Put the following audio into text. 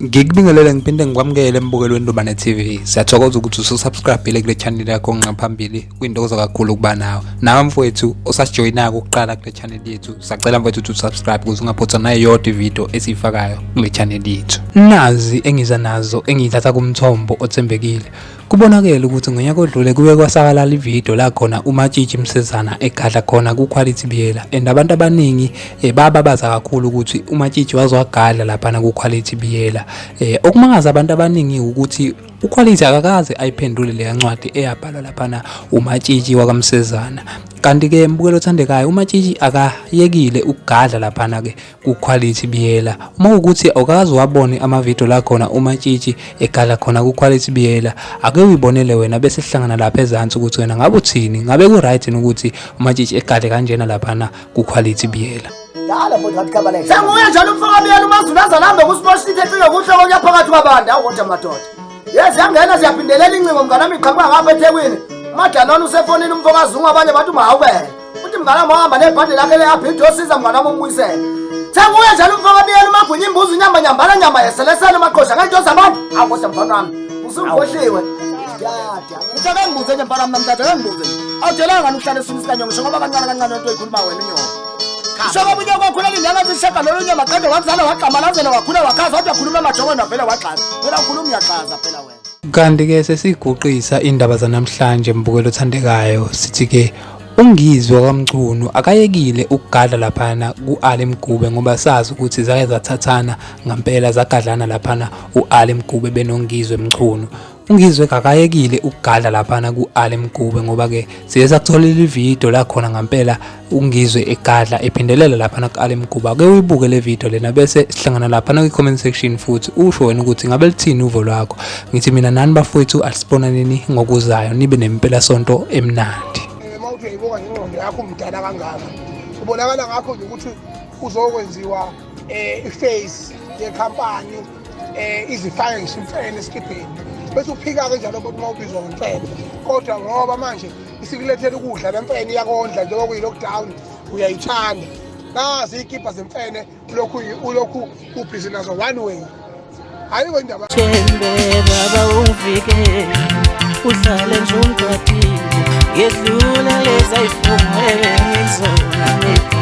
Ngikubingelele ngiphinde ngikwamukele embukelweni Lubane TV. Siyathokoza ukuthi ususubscribe kule channel yakho ngaphambili. Kuyintokozo kakhulu ukuba nawe. Nawe mfowethu osasijoyina ukuqala kule channel yethu. Sicela mfowethu ukuthi usubscribe ukuze ungaphutha nayo yodwa ivideo esiyifakayo kule channel yethu. Nazi engiza nazo engiyithatha kumthombo othembekile. Kubonakala ukuthi ngonyaka odlule kuye kwasabalala ivideo la khona uMatshitshi Msezana egadla khona ku quality biyela and abantu abaningi bababaza kakhulu ukuthi uMatshitshi wazowagadla lapha na ku quality biyela. Okumangaza abantu abaningi ukuthi uQuality akakaze ayiphendule le yancwadi eyabhalwa lapha na uMatshitshi wakaMsezana. Kanti ke mbukelo othandekayo uMatshitshi akayekile ukugadla lapha na ke ku quality biyela. Uma ukuthi awukazi wabone ama video la khona uMatshitshi egadla khona ku quality biyela, ake uyibonele wena bese sihlangana lapha ezantsi ukuthi wena ngabe uthini, ngabe ku right ukuthi uMatshitshi egadle kanjena lapha na ku quality biyela. Dala mfowethu ngathi khabaleke. Senguye njalo umfaka biyela uMazulaza lambe kuSportscity efike kuhloko nyaphakathi kwabantu awukodwa madoda. Yes yangena siyaphindelela incingo mngana miqhamuka ngapha eThekwini. Madalona usefonini umfokazi abanye bathi mawubele. Uthi mngana mahamba nebhande lakhe leaphi osiza mngana umbuyisele. Senguye njalo umfaka biyela umagwinya imbuzi nyamba yeselesele maqosha ngezinto zabantu. Awukodwa mfana wami. Usungikhohliwe. Yada. Ngicela ngibuze nje mfana wami mthatha ngibuze. Awudelanga ukuhlala esinisikanyo ngisho ngoba kancane into eyikhuluma wena inyoko. Shoka bunyoko wakhula indanga zishaka lo nyama qede wazala waqamalazela wakhula wakhaza wathi akhuluma amajongwana phela waqala. Phela ukhuluma uyaqhaza phela wena. Kanti ke sesiguqisa indaba zanamhlanje mbukelo othandekayo sithi ke ungizwe kwaMchunu akayekile ukugadla laphana kuAli Mgube ngoba sazi ukuthi zake zathathana ngempela zagadlana laphana uAli Mgube benongizwe Mchunu. Ungizwe kakayekile ukugadla laphana kuAli Mgube ngoba ke siye sakutholela ivideo la khona ngempela ungizwe egadla ephindelela laphana kuAli Mgube. Ake uyibuke le video lena bese sihlangana laphana ku comment section futhi usho wena ukuthi ngabe lithini uvo lwakho. Ngithi mina nani bafowethu asibona nini ngokuzayo nibe nempela sonto emnandi. Mawuthi uyibuka ingqondo yakho umdala kangaka ubonakala ngakho nje ukuthi uzokwenziwa iface yecompany izifake ngisimfene esikipeni bese uphika kanjalo ukuthi mawubizwa ngomfene kodwa ngoba manje isikulethela ukudla lempene yakondla njengoba kuyi lockdown uyayithanda nazi ikipa zemfene ulokhu ubhizi nazo one way ayiko indaba Thembe baba ufike uhlale nje ungqathile ngedlula lezayifumene ngizona